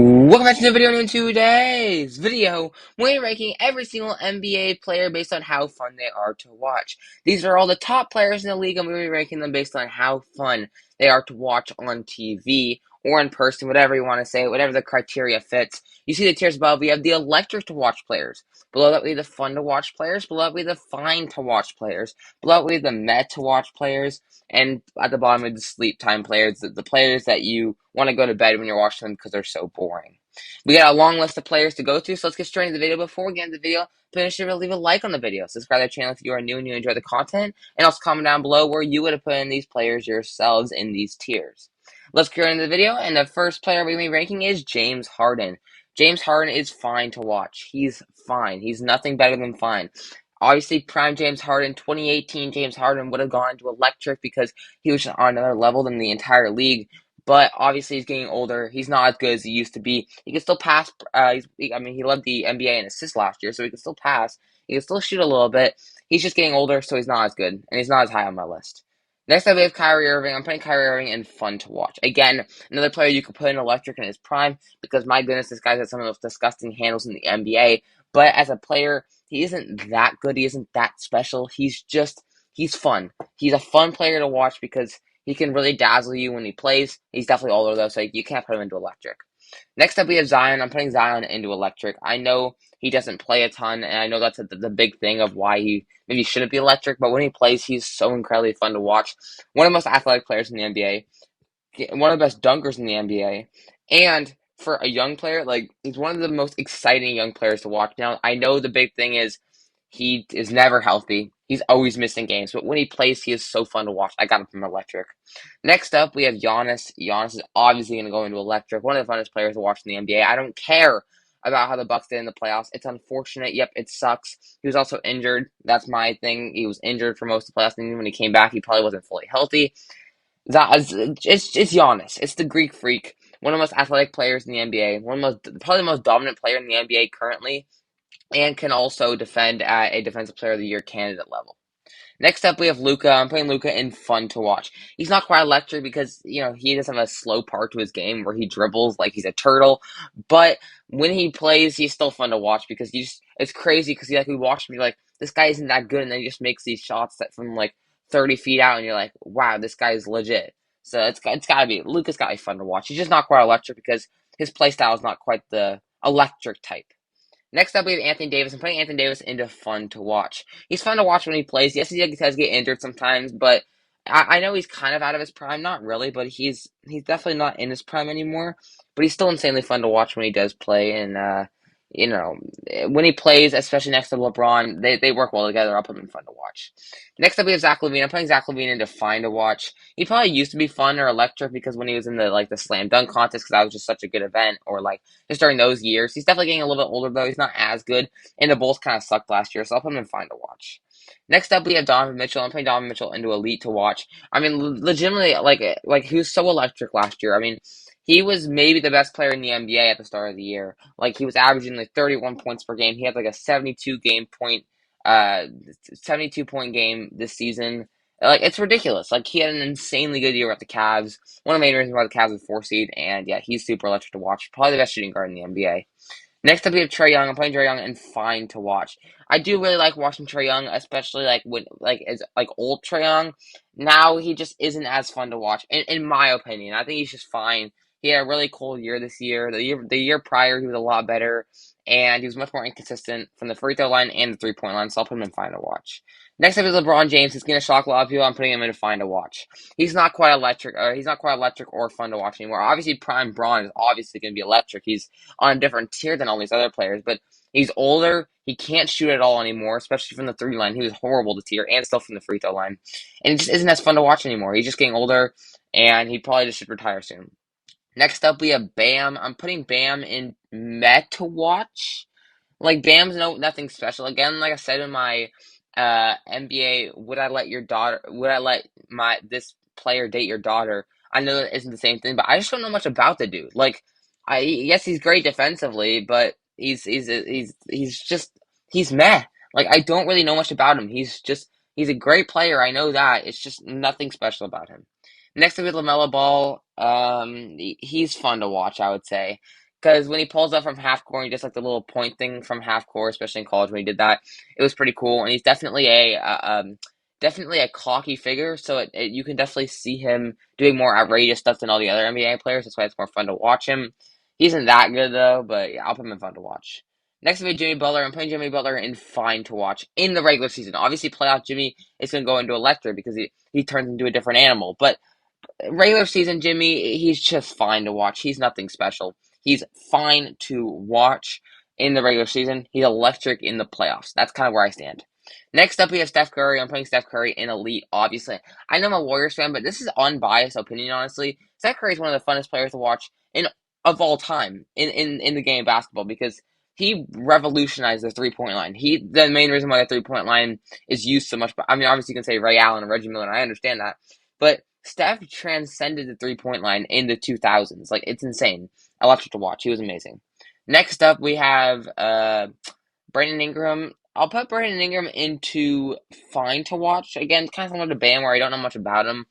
Welcome back to the video. In today's video, we're ranking every single NBA player based on how fun they are to watch. These are all the top players in the league, and we're ranking them based on how fun they are to watch on TV or in person, whatever you want to say, whatever the criteria fits. You see the tiers above. We have the electric to watch players. Below that, we have the fun to watch players. Below that, we have the fine to watch players. Below that, we have the meh to watch players. And at the bottom are the sleep time players, the players that you want to go to bed when you're watching them because they're so boring. We got a long list of players to go through, so let's get straight into the video. Before we get into the video, please sure to leave a like on the video, subscribe to the channel if you are new and you enjoy the content, and also comment down below where you would have put in these players yourselves in these tiers. Let's get into the video, and the first player we're going to be ranking is James Harden. James Harden is fine to watch. He's fine. He's nothing better than fine. Obviously, prime James Harden, 2018 James Harden would have gone to electric because he was on another level than the entire league. But obviously, he's getting older. He's not as good as he used to be. He can still pass. He led the NBA in assists last year, so he can still pass. He can still shoot a little bit. He's just getting older, so he's not as good, and he's not as high on my list. Next up, we have Kyrie Irving. I'm putting Kyrie Irving in fun to watch. Again, another player you could put in electric in his prime because, my goodness, this guy's got some of the most disgusting handles in the NBA. But as a player, he isn't that good. He isn't that special. He's fun. He's a fun player to watch because he can really dazzle you when he plays. He's definitely older, though, so you can't put him into electric. Next up, we have Zion. I'm putting Zion into electric. I know he doesn't play a ton, and I know that's the big thing of why he maybe shouldn't be electric, but when he plays, he's so incredibly fun to watch. One of the most athletic players in the NBA, one of the best dunkers in the NBA, and for a young player, like, he's one of the most exciting young players to watch. Now, I know the big thing is he is never healthy. He's always missing games, but when he plays, he is so fun to watch. I got him from electric. Next up, we have Giannis. Giannis is obviously going to go into electric. One of the funnest players to watch in the NBA. I don't care about how the Bucks did in the playoffs. It's unfortunate. Yep, it sucks. He was also injured. That's my thing. He was injured for most of the playoffs, and when he came back, he probably wasn't fully healthy. It's Giannis. It's the Greek Freak. One of the most athletic players in the NBA. Probably the most dominant player in the NBA currently, and can also defend at a Defensive Player of the Year candidate level. Next up, we have Luka. I'm putting Luka in fun to watch. He's not quite electric because, he doesn't have a slow part to his game where he dribbles like he's a turtle. But when he plays, he's still fun to watch because it's crazy because we watch him, you're like, this guy isn't that good, and then he just makes these shots that from like 30 feet out, and you're like, wow, this guy is legit. So it's gotta be, Luka's gotta be fun to watch. He's just not quite electric because his play style is not quite the electric type. Next up, we have Anthony Davis. I'm putting Anthony Davis into fun to watch. He's fun to watch when he plays. Yes, he does get injured sometimes, but I know he's kind of out of his prime. Not really, but he's definitely not in his prime anymore. But he's still insanely fun to watch when he does play. And, you know, when he plays, especially next to LeBron, they work well together. I'll put him in fun to watch. Next up, we have Zach LaVine. I'm putting Zach LaVine into fine to watch. He probably used to be fun or electric because when he was in the slam dunk contest, because that was just such a good event, or just during those years. He's definitely getting a little bit older, though. He's not as good. And the Bulls kind of sucked last year, so I'll put him in fine to watch. Next up, we have Donovan Mitchell. I'm putting Donovan Mitchell into elite to watch. I mean, legitimately, he was so electric last year. I mean, he was maybe the best player in the NBA at the start of the year. Like, he was averaging 31 points per game. He had a 72 point game this season. It's ridiculous. He had an insanely good year at the Cavs. One of the main reasons why the Cavs was 4 seed, and yeah, he's super electric to watch. Probably the best shooting guard in the NBA. Next up, we have Trae Young. I'm playing Trae Young and fine to watch. I do really like watching Trae Young, especially when as old Trae Young. Now he just isn't as fun to watch, in my opinion. I think he's just fine. He had a really cold year this year. The year prior, he was a lot better, and he was much more inconsistent from the free throw line and the 3-point line. So I'll put him in fine to watch. Next up is LeBron James. He's gonna shock a lot of people. I'm putting him in fine to watch. He's not quite electric. He's not quite electric or fun to watch anymore. Obviously, prime Braun is obviously gonna be electric. He's on a different tier than all these other players, but he's older. He can't shoot at all anymore, especially from the 3 line. He was horrible to tier and still from the free throw line. And it just isn't as fun to watch anymore. He's just getting older, and he probably just should retire soon. Next up, we have Bam. I'm putting Bam in meh to watch. Bam's nothing special. Again, like I said in my NBA, would I let this player date your daughter? I know that isn't the same thing, but I just don't know much about the dude. Yes, he's great defensively, but he's meh. I don't really know much about him. He's a great player. I know that. It's just nothing special about him. Next up, we have LaMelo Ball. He's fun to watch, I would say. because when he pulls up from half court, he just like the little point thing from half court, especially in college when he did that. It was pretty cool, and he's definitely a cocky figure. So you can definitely see him doing more outrageous stuff than all the other NBA players. That's why it's more fun to watch him. He isn't that good though, but yeah, I'll put him in fun to watch. Next will be Jimmy Butler. I'm putting Jimmy Butler in fine to watch in the regular season. Obviously, playoff Jimmy is going to go into electric because he turns into a different animal. But regular season Jimmy, he's just fine to watch. He's nothing special. He's fine to watch in the regular season. He's electric in the playoffs. That's kind of where I stand. Next up, we have Steph Curry. I'm putting Steph Curry in elite, obviously. I know I'm a Warriors fan, but this is unbiased opinion, honestly. Steph Curry is one of the funnest players to watch in of all time in the game of basketball because he revolutionized the 3-point line. The main reason why the 3-point line is used so much. But I mean, obviously, you can say Ray Allen and Reggie Miller, and I understand that. But Steph transcended the 3-point line in the 2000s. Like, it's insane. Electric to watch. He was amazing. Next up, we have Brandon Ingram. I'll put Brandon Ingram into fine to watch. Again, kind of similar to Bam, where I don't know much about him.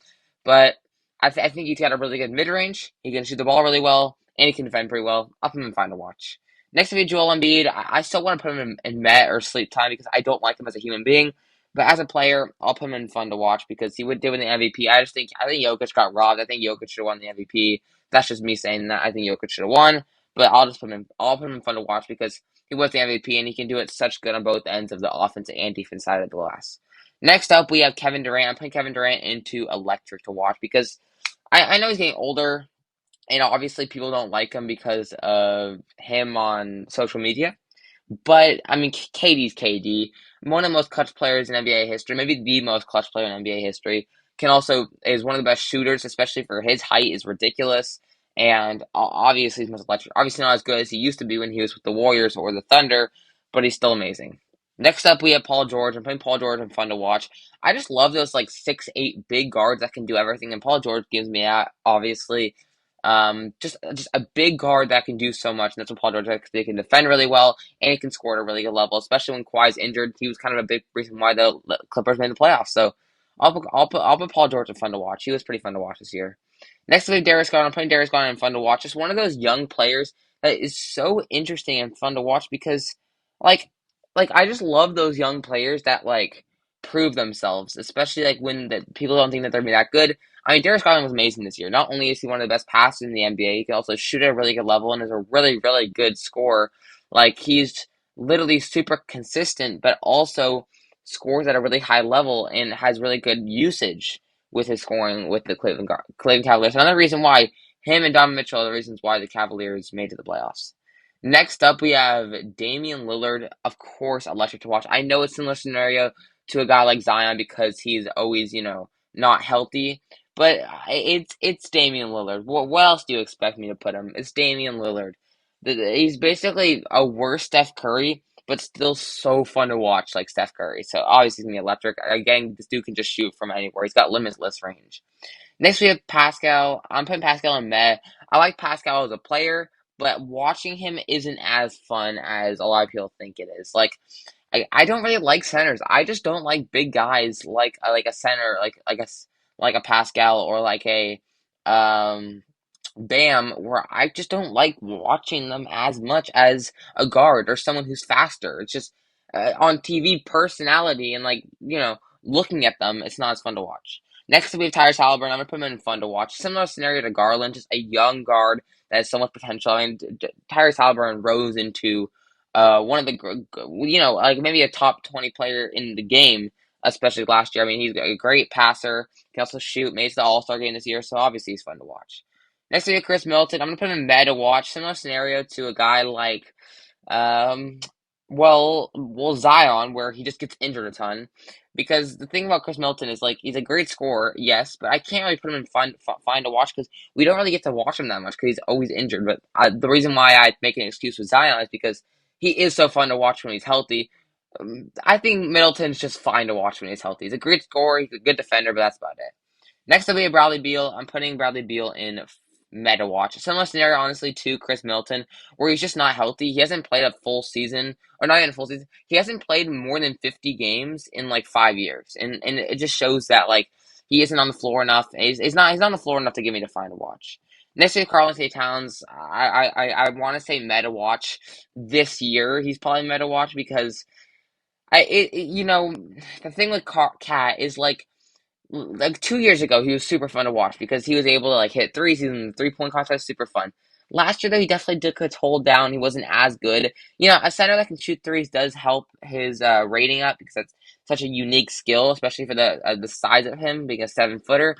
But I think he's got a really good mid range. He can shoot the ball really well, and he can defend pretty well. I'll put him in fine to watch. Next to be Joel Embiid. I still want to put him in Met or sleep time because I don't like him as a human being. But as a player, I'll put him in fun to watch because he did win the MVP. I think Jokic got robbed. I think Jokic should have won the MVP. That's just me saying that. I think Jokic should have won. But I'll put him in fun to watch because he was the MVP and he can do it such good on both ends of the offense and defense side of the glass. Next up, we have Kevin Durant. I'm putting Kevin Durant into electric to watch because I know he's getting older, and obviously people don't like him because of him on social media. But I mean, KD's KD, one of the most clutch players in NBA history, maybe the most clutch player in NBA history. Can also is one of the best shooters, especially for his height, is ridiculous. And obviously, he's most electric. Obviously, not as good as he used to be when he was with the Warriors or the Thunder, but he's still amazing. Next up, we have Paul George. I'm playing Paul George and fun to watch. I just love those like 6'8" big guards that can do everything, and Paul George gives me that. Obviously, just a big guard that can do so much, and that's what Paul George does. They can defend really well and he can score at a really good level, especially when Kawhi's injured. He was kind of a big reason why the Clippers made the playoffs. So I'll put Paul George in fun to watch. He was pretty fun to watch this year. Next week, Darius Garland. I'm putting Darius Garland in fun to watch. Just one of those young players that is so interesting and fun to watch because, like, I just love those young players that prove themselves, especially when the people don't think that they're gonna be that good. I mean, Darius Garland was amazing this year. Not only is he one of the best passers in the NBA, he can also shoot at a really good level and is a really, really good scorer. He's literally super consistent, but also scores at a really high level and has really good usage with his scoring with the Cleveland Cavaliers. Another reason why him and Donovan Mitchell are the reasons why the Cavaliers made it to the playoffs. Next up, we have Damian Lillard. Of course, electric to watch. I know it's a similar scenario to a guy like Zion because he's always, not healthy. But it's Damian Lillard. What else do you expect me to put him? It's Damian Lillard. He's basically a worse Steph Curry, but still so fun to watch like Steph Curry. So obviously he's gonna be electric. Again, this dude can just shoot from anywhere. He's got limitless range. Next we have Pascal. I'm putting Pascal in Met. I like Pascal as a player, but watching him isn't as fun as a lot of people think it is. I don't really like centers. I just don't like big guys like a center like a Pascal or like a um Bam, where I just don't like watching them as much as a guard or someone who's faster. It's just on TV personality and looking at them, it's not as fun to watch. Next we have Tyrese Halliburton. I'm gonna put him in fun to watch. Similar scenario to Garland, just a young guard that has so much potential. I mean, Tyrese Halliburton rose into one of the maybe a top 20 player in the game, especially last year. I mean, he's a great passer. He can also shoot. Made the All Star game this year, so obviously he's fun to watch. Next we have Chris Middleton. I'm gonna put him in bed to watch. Similar scenario to a guy like, um, Zion, where he just gets injured a ton. Because the thing about Chris Middleton is he's a great scorer, yes, but I can't really put him in fine to watch because we don't really get to watch him that much because he's always injured. But the reason why I make an excuse with Zion is because he is so fun to watch when he's healthy. I think Middleton's just fine to watch when he's healthy. He's a great scorer, he's a good defender, but that's about it. Next up, we have Bradley Beal. I'm putting Bradley Beal in meta watch. A similar scenario, honestly, to Chris Middleton, where he's just not healthy. He hasn't played a full season, or not even a full season. He hasn't played more than 50 games in 5 years, and it just shows that he isn't on the floor enough. He's not on the floor enough to give me the fine to watch. Next to Carl Anthony Towns, I want to say meta watch this year. He's probably meta watch because the thing with Cat is like 2 years ago, he was super fun to watch because he was able to like hit threes in the 3-point contest, super fun. Last year though, he definitely took a toll down. He wasn't as good. A center that can shoot threes does help his rating up because that's such a unique skill, especially for the size of him being a 7-footer.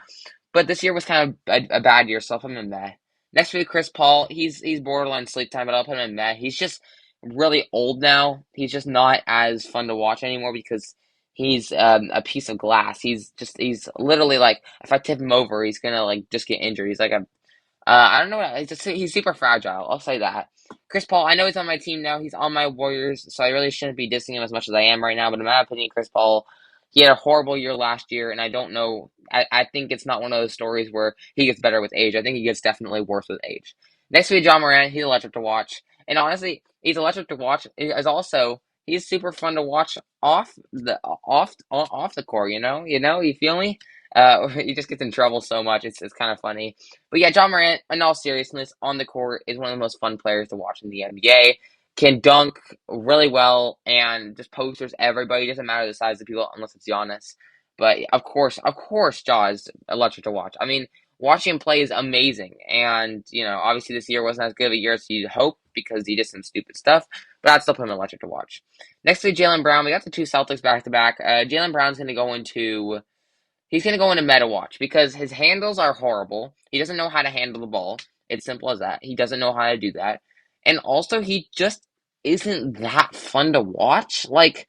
But this year was kind of a bad year, so I'll put him in meh. Next week, Chris Paul, he's borderline sleep time, but I'll put him in meh. He's just really old now. He's just not as fun to watch anymore because he's a piece of glass. He's literally like if I tip him over, he's gonna like just get injured. He's like a I don't know. He's super fragile. I'll say that. Chris Paul, I know he's on my team now. He's on my Warriors, so I really shouldn't be dissing him as much as I am right now. But in my opinion, Chris Paul, he had a horrible year last year, and I don't know. I think it's not one of those stories where he gets better with age. I think he gets definitely worse with age. Next week, John Morant, he's electric to watch, and honestly, he's electric to watch. Is also he's super fun to watch off the court. You feel me? He just gets in trouble so much. It's kind of funny. But yeah, John Morant, in all seriousness, on the court is one of the most fun players to watch in the NBA. Can dunk really well and just posters everybody. Doesn't matter the size of people unless it's Giannis. But of course, Ja is electric to watch. I mean, watching him play is amazing. And obviously this year wasn't as good of a year as you'd hope because he did some stupid stuff. But I'd still put him electric to watch. Next to Jaylen Brown, we got the two Celtics back to back. Jaylen Brown's going to go into He's going to go into meta watch because his handles are horrible. He doesn't know how to handle the ball. It's simple as that. He doesn't know how to do that. And also, he just isn't that fun to watch. Like,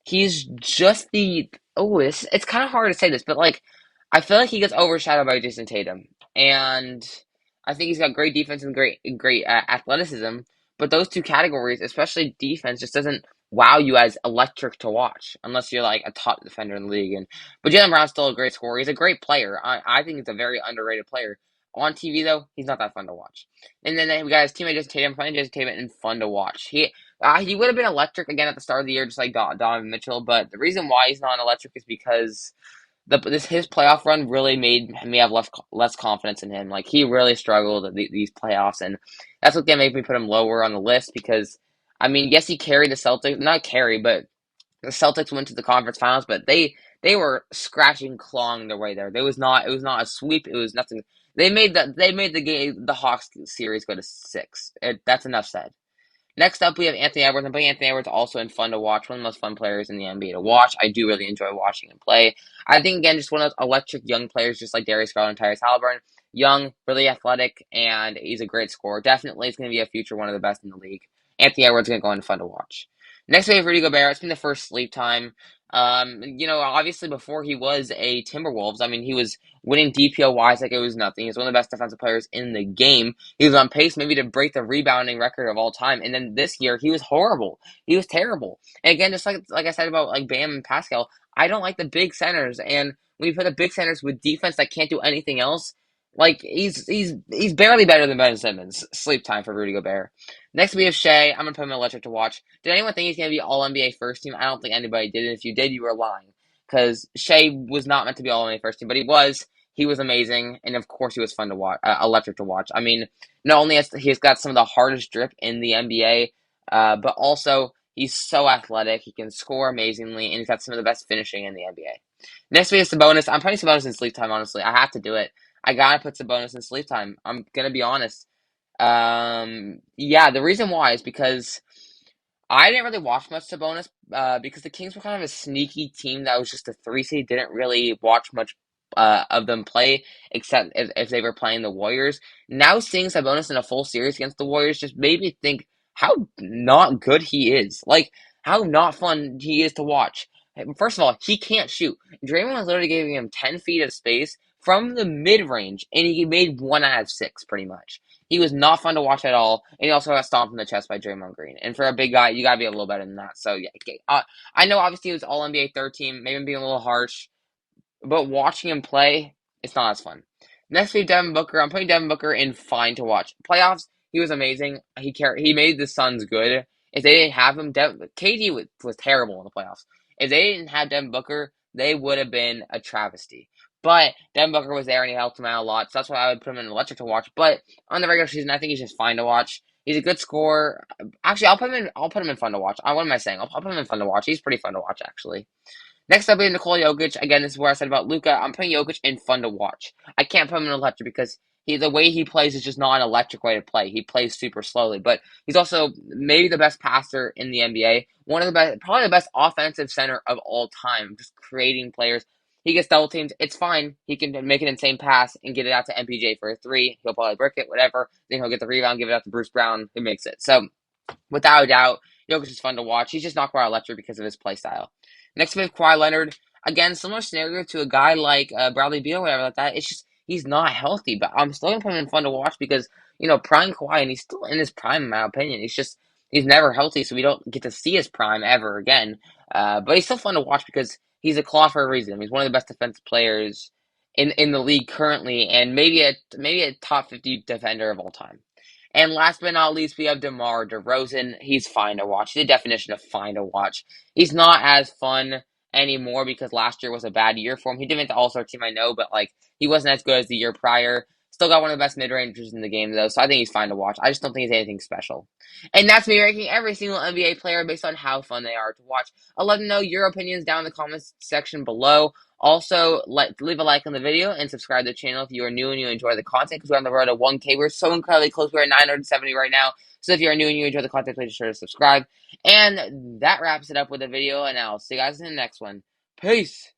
he's just it's kind of hard to say this, but like, I feel like he gets overshadowed by Jason Tatum, and I think he's got great defense and great athleticism. But those two categories, especially defense, just doesn't wow you as electric to watch unless you're like a top defender in the league. But Jaylen Brown's still a great scorer. He's a great player. I think he's a very underrated player. On TV though, he's not that fun to watch. And then we got his teammate Jason Tatum playing Jason Tatum and fun to watch. He would have been electric again at the start of the year, just like Donovan Mitchell. But the reason why he's not electric is because his playoff run really made me have less confidence in him. Like he really struggled at these playoffs, and that's what gonna make me put him lower on the list. Because I mean, yes, he carried the Celtics, not carry, but the Celtics went to the conference finals, but they were scratching, clawing their way there. It was not a sweep. It was nothing. They made the game, the Hawks series go to 6. That's enough said. Next up, we have Anthony Edwards. I'm putting Anthony Edwards also in fun to watch. One of the most fun players in the NBA to watch. I do really enjoy watching him play. I think, again, just one of those electric young players, just like Darius Garland and Tyrese Halliburton. Young, really athletic, and he's a great scorer. Definitely is going to be a future one of the best in the league. Anthony Edwards is going to go in fun to watch. Next, we have Rudy Gobert. It's been the first sleep time. Obviously before he was a Timberwolves, I mean, he was winning DPOYs like it was nothing. He's one of the best defensive players in the game. He was on pace maybe to break the rebounding record of all time. And then this year, he was horrible. He was terrible. And again, just like I said about like Bam and Pascal, I don't like the big centers. And when you put the big centers with defense that can't do anything else, like he's barely better than Ben Simmons. Sleep time for Rudy Gobert. Next we have Shea. I'm gonna put him in electric to watch. Did anyone think he's gonna be All NBA first team? I don't think anybody did. And if you did, you were lying because Shea was not meant to be All NBA first team, but he was. He was amazing, and of course, he was fun to watch, electric to watch. I mean, not only has he's got some of the hardest drip in the NBA, but also he's so athletic. He can score amazingly, and he's got some of the best finishing in the NBA. Next, we have Sabonis. I'm putting Sabonis in sleep time. Honestly, I have to do it. I gotta put Sabonis in sleep time. I'm gonna be honest. Yeah, the reason why is because I didn't really watch much Sabonis because the Kings were kind of a sneaky team that was just a 3 seed. Didn't really watch much of them play except if they were playing the Warriors. Now seeing Sabonis in a full series against the Warriors just made me think how not good he is. Like how not fun he is to watch. First of all, he can't shoot. Draymond was literally giving him 10 feet of space from the mid range, and he made 1 out of 6 pretty much. He was not fun to watch at all, and he also got stomped in the chest by Draymond Green. And for a big guy, you gotta be a little better than that. So yeah, okay. I know obviously he was All NBA third team, maybe I'm being a little harsh, but watching him play, it's not as fun. Next we have Devin Booker. I'm putting Devin Booker in fine to watch. Playoffs, he was amazing. He made the Suns good. If they didn't have him, KD was terrible in the playoffs. If they didn't have Devin Booker, they would have been a travesty. But Devin Booker was there and he helped him out a lot, so that's why I would put him in electric to watch. But on the regular season, I think he's just fine to watch. He's a good scorer. Actually, I'll put him in fun to watch. What am I saying? I'll put him in fun to watch. He's pretty fun to watch, actually. Next up, we have Nikola Jokic. Again, this is where I said about Luka. I'm putting Jokic in fun to watch. I can't put him in electric because the way he plays is just not an electric way to play. He plays super slowly, but he's also maybe the best passer in the NBA. One of the best, probably the best offensive center of all time, just creating players. He gets double teamed. It's fine. He can make an insane pass and get it out to MPJ for a three. He'll probably brick it, whatever. Then he'll get the rebound, give it out to Bruce Brown, who makes it. So without a doubt, Jokic is fun to watch. He's just not quite electric because of his play style. Next we have Kawhi Leonard. Again, similar scenario to a guy like Bradley Beal or whatever like that. It's just he's not healthy, but I'm still gonna put him in fun to watch because prime Kawhi, and he's still in his prime in my opinion. He's never healthy, so we don't get to see his prime ever again. But he's still fun to watch because he's a claw for a reason. He's one of the best defensive players in the league currently, and maybe a top 50 defender of all time. And last but not least, we have DeMar DeRozan. He's fine to watch. He's the definition of fine to watch. He's not as fun anymore because last year was a bad year for him. He did make the All-Star team, I know, but he wasn't as good as the year prior. Still got one of the best mid-rangers in the game, though, so I think he's fine to watch. I just don't think he's anything special. And that's me ranking every single NBA player based on how fun they are to watch. I'll let them know your opinions down in the comments section below. Also, leave a like on the video and subscribe to the channel if you are new and you enjoy the content because we're on the road to 1K. We're so incredibly close. We're at 970 right now. So if you are new and you enjoy the content, please be sure to subscribe. And that wraps it up with the video, and I'll see you guys in the next one. Peace!